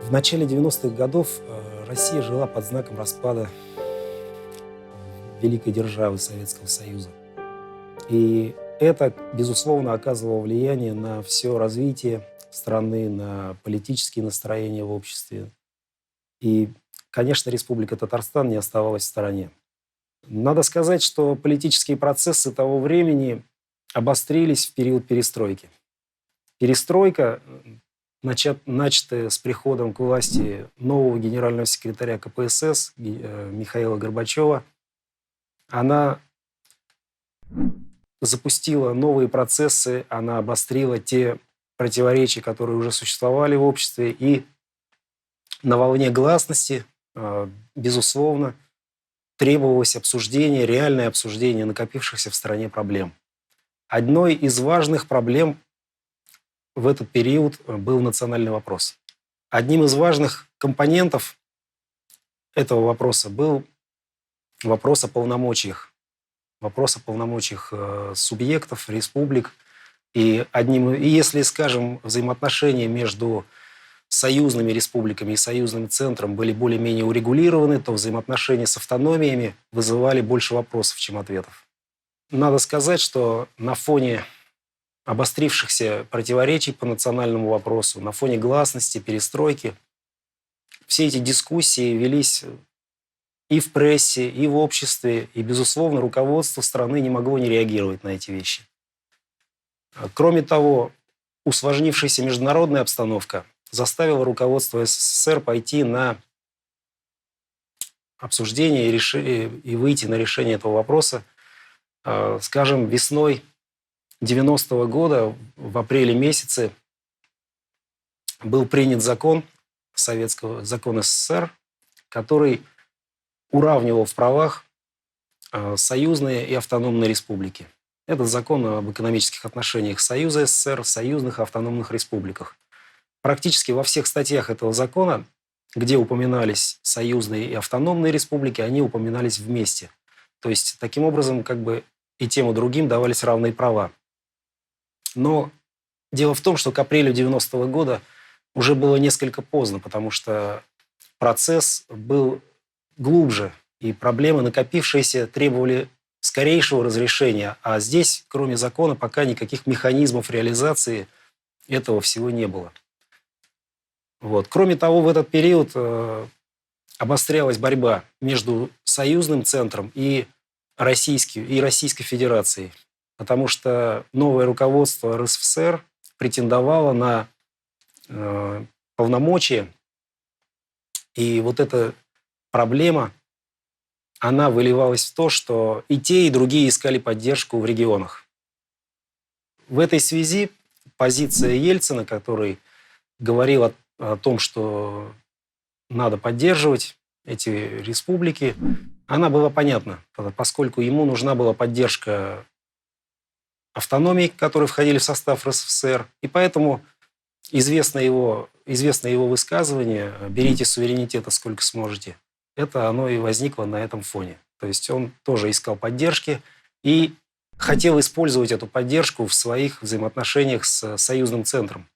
В начале 90-х годов Россия жила под знаком распада великой державы Советского Союза. И это, безусловно, оказывало влияние на все развитие страны, на политические настроения в обществе. И, конечно, Республика Татарстан не оставалась в стороне. Надо сказать, что политические процессы того времени обострились в период перестройки. Перестройка, начатая с приходом к власти нового генерального секретаря КПСС Михаила Горбачева, она запустила новые процессы, она обострила те противоречия, которые уже существовали в обществе, и на волне гласности, безусловно, требовалось обсуждение, реальное обсуждение накопившихся в стране проблем. Одной из важных проблем в этот период был национальный вопрос. Одним из важных компонентов этого вопроса был вопрос о полномочиях. Вопрос о полномочиях субъектов, республик. И если, скажем, взаимоотношения между союзными республиками и союзным центром были более-менее урегулированы, то взаимоотношения с автономиями вызывали больше вопросов, чем ответов. Надо сказать, что на фоне обострившихся противоречий по национальному вопросу, на фоне гласности, перестройки, все эти дискуссии велись и в прессе, и в обществе, и, безусловно, руководство страны не могло не реагировать на эти вещи. Кроме того, усложнившаяся международная обстановка заставила руководство СССР пойти на обсуждение и выйти на решение этого вопроса. Скажем, весной 90-го года, в апреле месяце, был принят закон СССР, который уравнивал в правах союзные и автономные республики. Это закон об экономических отношениях Союза СССР в союзных и автономных республиках. Практически во всех статьях этого закона, где упоминались союзные и автономные республики, они упоминались вместе. То есть, таким образом, и тем, и другим давались равные права. Но дело в том, что к апрелю 90-го года уже было несколько поздно, потому что процесс был глубже, и проблемы, накопившиеся, требовали скорейшего разрешения. А здесь, кроме закона, пока никаких механизмов реализации этого всего не было. Кроме того, в этот период обострялась борьба между союзным центром и Российской Федерацией, потому что новое руководство РСФСР претендовало на полномочия, и эта проблема, она выливалась в то, что и те, и другие искали поддержку в регионах. В этой связи позиция Ельцина, который говорил о том, что надо поддерживать эти республики, она была понятна, поскольку ему нужна была поддержка автономий, которые входили в состав РСФСР, и поэтому известно его высказывание «берите суверенитета сколько сможете». Это оно и возникло на этом фоне. То есть он тоже искал поддержки и хотел использовать эту поддержку в своих взаимоотношениях с союзным центром,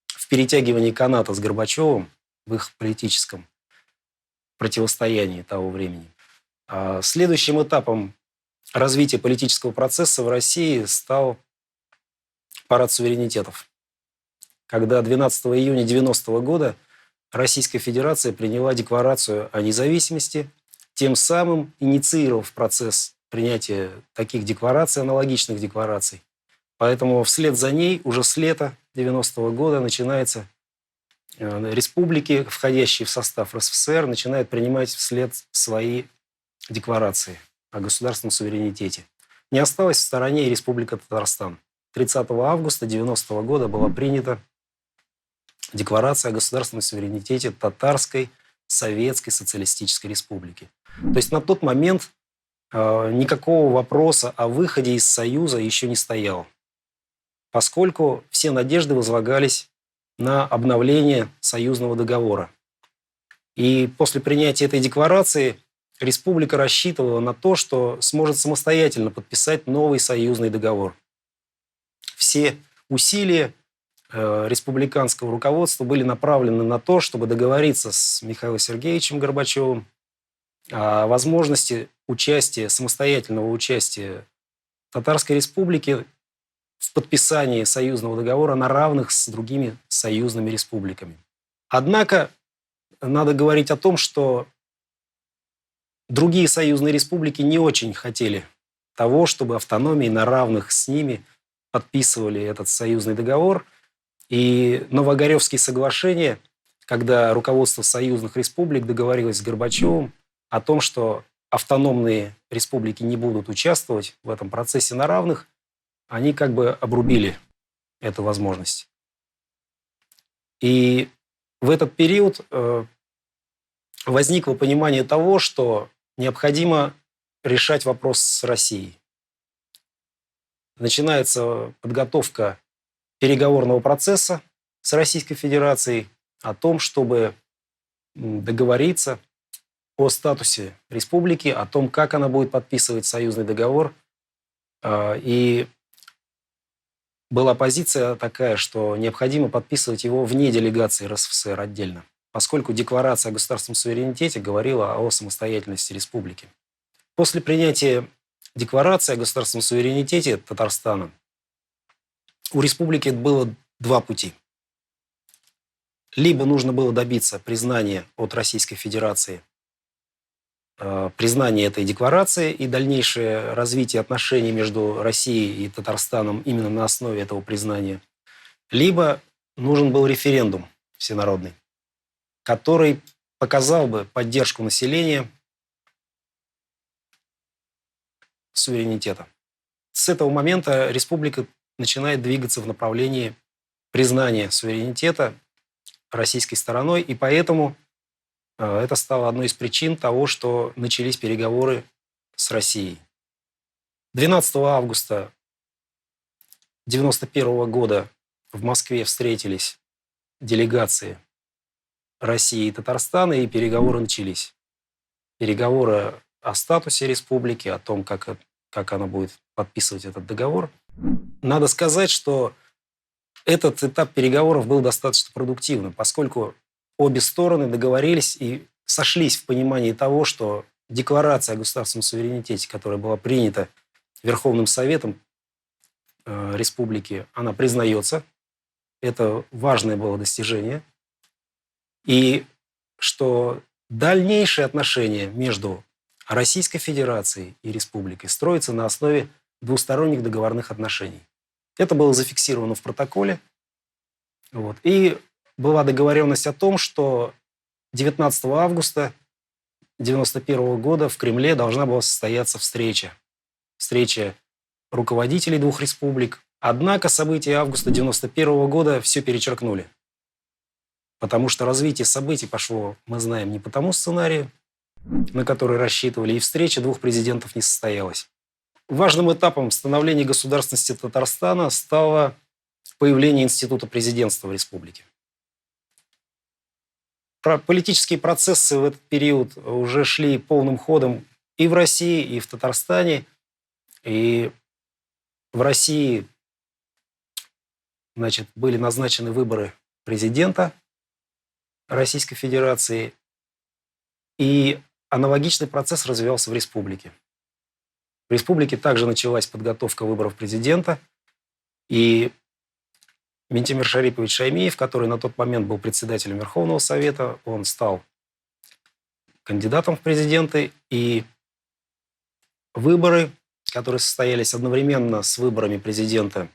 в перетягивании каната с Горбачевым в их политическом противостоянии того времени. Следующим этапом развития политического процесса в России стал парад суверенитетов, когда 12 июня 90-го года Российская Федерация приняла декларацию о независимости, тем самым инициировав процесс принятия таких деклараций, аналогичных деклараций. Поэтому вслед за ней, уже с лета 90-го года, начинается республики, входящие в состав РСФСР, начинают принимать вслед свои декларации о государственном суверенитете. Не осталась в стороне и Республика Татарстан. 30 августа 90-го года была принята Декларация о государственном суверенитете Татарской Советской Социалистической Республики. То есть на тот момент никакого вопроса о выходе из Союза еще не стоял, поскольку все надежды возлагались на обновление союзного договора. И после принятия этой декларации республика рассчитывала на то, что сможет самостоятельно подписать новый союзный договор. Все усилия республиканского руководства были направлены на то, чтобы договориться с Михаилом Сергеевичем Горбачевым о возможности участия, самостоятельного участия Татарской Республики в подписании союзного договора на равных с другими союзными республиками. Однако надо говорить о том, что другие союзные республики не очень хотели того, чтобы автономии на равных с ними подписывали этот союзный договор. И Новоогаревские соглашения, когда руководство союзных республик договорилось с Горбачевым о том, что автономные республики не будут участвовать в этом процессе на равных, они как бы обрубили эту возможность. И в этот период возникло понимание того, что необходимо решать вопрос с Россией. Начинается подготовка переговорного процесса с Российской Федерацией о том, чтобы договориться о статусе республики, о том, как она будет подписывать союзный договор. И была позиция такая, что необходимо подписывать его вне делегации РСФСР отдельно, поскольку декларация о государственном суверенитете говорила о самостоятельности республики. После принятия декларации о государственном суверенитете Татарстана у республики было два пути. Либо нужно было добиться признания от Российской Федерации, признания этой декларации и дальнейшее развитие отношений между Россией и Татарстаном именно на основе этого признания. Либо нужен был референдум всенародный, который показал бы поддержку населения суверенитета. С этого момента республика начинает двигаться в направлении признания суверенитета российской стороной, и поэтому это стало одной из причин того, что начались переговоры с Россией. 12 августа 1991 года в Москве встретились делегации России и Татарстана, и переговоры начались. Переговоры о статусе республики, о том, как она будет подписывать этот договор. Надо сказать, что этот этап переговоров был достаточно продуктивным, поскольку обе стороны договорились и сошлись в понимании того, что декларация о государственном суверенитете, которая была принята Верховным Советом республики, она признается. Это важное было достижение. И что дальнейшие отношения между Российской Федерацией и республикой строятся на основе двусторонних договорных отношений. Это было зафиксировано в протоколе. Вот. И была договоренность о том, что 19 августа 1991 года в Кремле должна была состояться встреча руководителей двух республик. Однако события августа 1991 года все перечеркнули. Потому что развитие событий пошло, мы знаем, не по тому сценарию, на который рассчитывали, и встреча двух президентов не состоялась. Важным этапом становления государственности Татарстана стало появление института президентства в республике. Политические процессы в этот период уже шли полным ходом и в России, и в Татарстане. И в России, были назначены выборы президента Российской Федерации, и аналогичный процесс развивался в республике. В республике также началась подготовка выборов президента, и Минтимир Шарипович Шаймиев, который на тот момент был председателем Верховного Совета, он стал кандидатом в президенты, и выборы, которые состоялись одновременно с выборами президента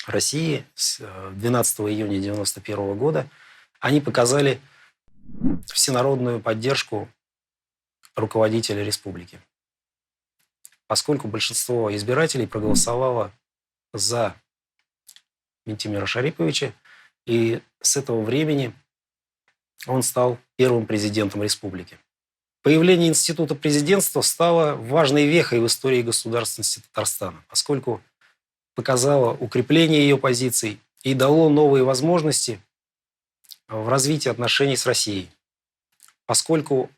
России с 12 июня 1991 года, они показали всенародную поддержку руководителя республики, поскольку большинство избирателей проголосовало за Минтимира Шариповича, и с этого времени он стал первым президентом республики. Появление института президентства стало важной вехой в истории государственности Татарстана, поскольку показало укрепление ее позиций и дало новые возможности в развитии отношений с Россией, поскольку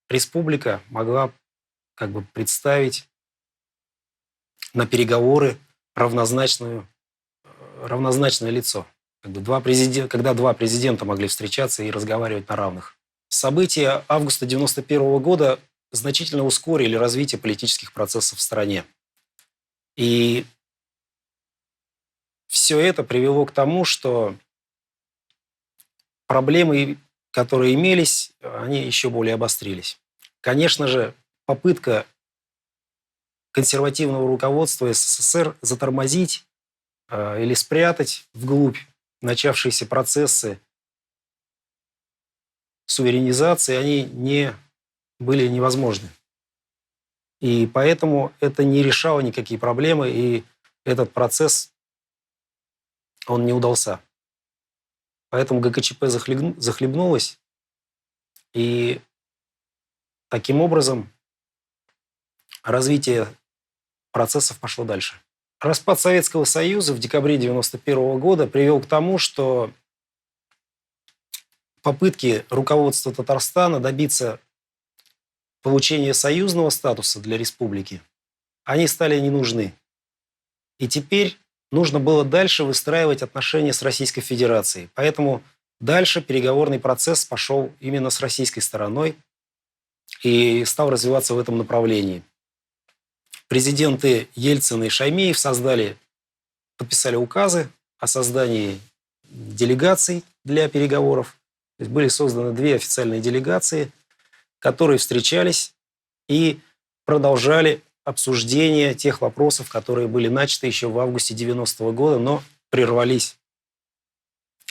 республика могла представить на переговоры равнозначную равнозначное лицо. Когда два президента могли встречаться и разговаривать на равных. События августа 1991 года значительно ускорили развитие политических процессов в стране. И все это привело к тому, что проблемы, которые имелись, они еще более обострились. Конечно же, попытка консервативного руководства СССР затормозить или спрятать вглубь начавшиеся процессы суверенизации, они не были невозможны. И поэтому это не решало никакие проблемы, и этот процесс, он не удался. Поэтому ГКЧП захлебнулась, и таким образом развитие процессов пошло дальше. Распад Советского Союза в декабре 1991 года привел к тому, что попытки руководства Татарстана добиться получения союзного статуса для республики, они стали не нужны. И теперь нужно было дальше выстраивать отношения с Российской Федерацией. Поэтому дальше переговорный процесс пошел именно с российской стороной и стал развиваться в этом направлении. Президенты Ельцин и Шаймиев подписали указы о создании делегаций для переговоров. То есть были созданы 2 официальные делегации, которые встречались и продолжали обсуждение тех вопросов, которые были начаты еще в августе 90-го года, но прервались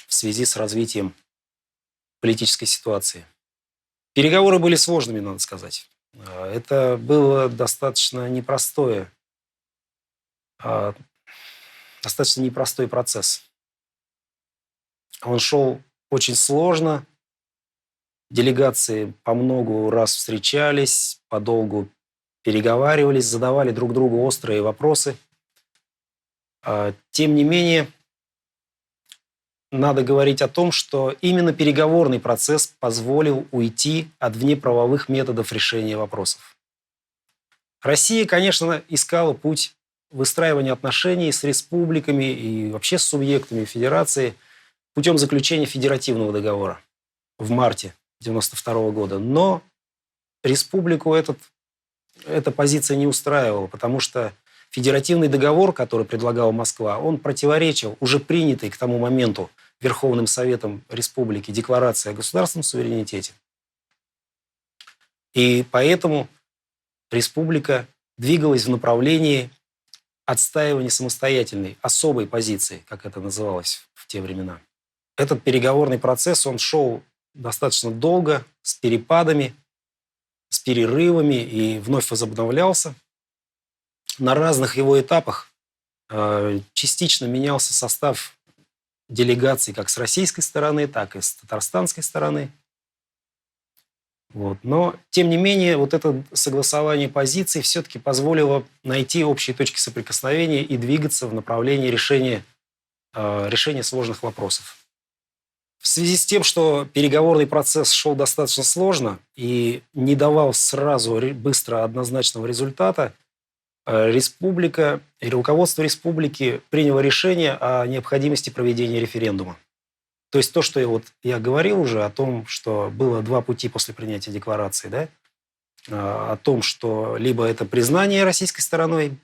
в связи с развитием политической ситуации. Переговоры были сложными, надо сказать. Это было достаточно непростой процесс. Он шел очень сложно. Делегации по многу раз встречались, подолгу переговаривались, задавали друг другу острые вопросы. Тем не менее, надо говорить о том, что именно переговорный процесс позволил уйти от внеправовых методов решения вопросов. Россия, конечно, искала путь выстраивания отношений с республиками и вообще с субъектами федерации путем заключения федеративного договора в марте 1992 года. Но республику эта позиция не устраивала, потому что федеративный договор, который предлагала Москва, он противоречил уже принятой к тому моменту Верховным Советом Республики декларации о государственном суверенитете. И поэтому республика двигалась в направлении отстаивания самостоятельной, особой позиции, как это называлось в те времена. Этот переговорный процесс, он шел достаточно долго, с перепадами, с перерывами и вновь возобновлялся. На разных его этапах частично менялся состав делегаций как с российской стороны, так и с татарстанской стороны. Но, тем не менее, это согласование позиций все-таки позволило найти общие точки соприкосновения и двигаться в направлении решения сложных вопросов. В связи с тем, что переговорный процесс шел достаточно сложно и не давал сразу быстро однозначного результата, республика и руководство республики приняло решение о необходимости проведения референдума. То есть то, что я говорил уже о том, что было 2 пути после принятия декларации, да? О том, что либо это признание российской стороной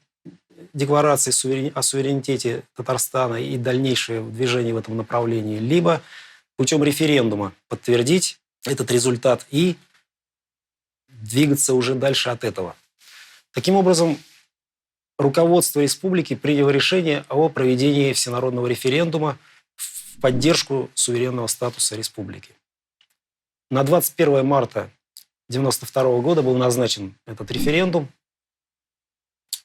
декларации о суверенитете Татарстана и дальнейшее движение в этом направлении, либо путем референдума подтвердить этот результат и двигаться уже дальше от этого. Таким образом, руководство республики приняло решение о проведении всенародного референдума в поддержку суверенного статуса республики. На 21 марта 1992 года был назначен этот референдум,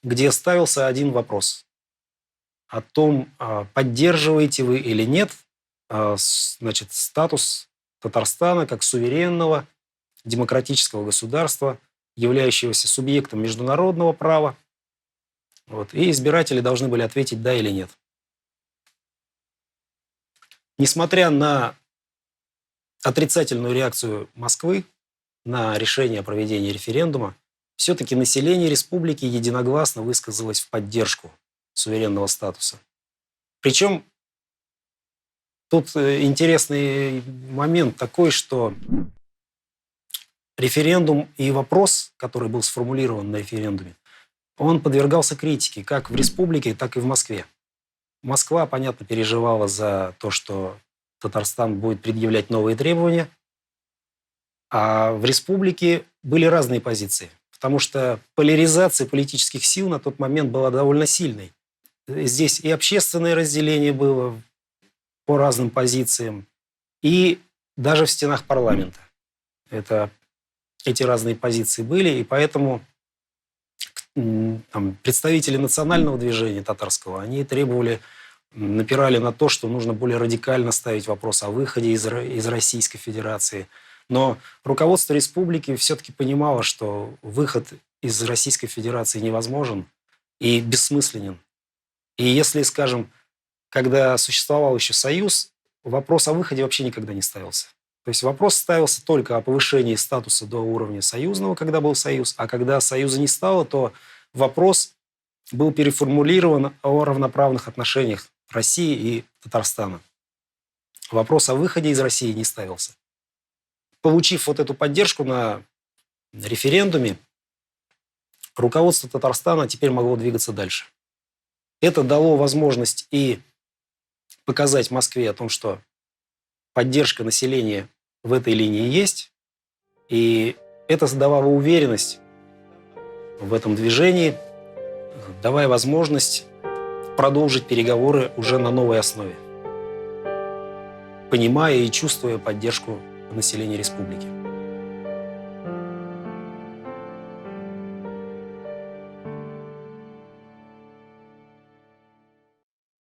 где ставился один вопрос о том, поддерживаете вы или нет статус Татарстана как суверенного демократического государства, являющегося субъектом международного права. И избиратели должны были ответить «да» или «нет». Несмотря на отрицательную реакцию Москвы на решение о проведении референдума, все-таки население республики единогласно высказалось в поддержку суверенного статуса. Причем Тут интересный момент такой, что референдум и вопрос, который был сформулирован на референдуме, он подвергался критике как в республике, так и в Москве. Москва, понятно, переживала за то, что Татарстан будет предъявлять новые требования, а в республике были разные позиции, потому что поляризация политических сил на тот момент была довольно сильной. Здесь и общественное разделение было по разным позициям, и даже в стенах парламента. Эти разные позиции были, и поэтому там, представители национального движения татарского, они напирали на то, что нужно более радикально ставить вопрос о выходе из Российской Федерации. Но руководство республики все-таки понимало, что выход из Российской Федерации невозможен и бессмысленен. И если, скажем, когда существовал еще Союз, вопрос о выходе вообще никогда не ставился. То есть вопрос ставился только о повышении статуса до уровня союзного, когда был Союз, а когда Союза не стало, то вопрос был переформулирован о равноправных отношениях России и Татарстана. Вопрос о выходе из России не ставился. Получив вот эту поддержку на референдуме, руководство Татарстана теперь могло двигаться дальше. Это дало возможность и показать Москве о том, что поддержка населения в этой линии есть, и это давало уверенность в этом движении, давая возможность продолжить переговоры уже на новой основе, понимая и чувствуя поддержку населения республики.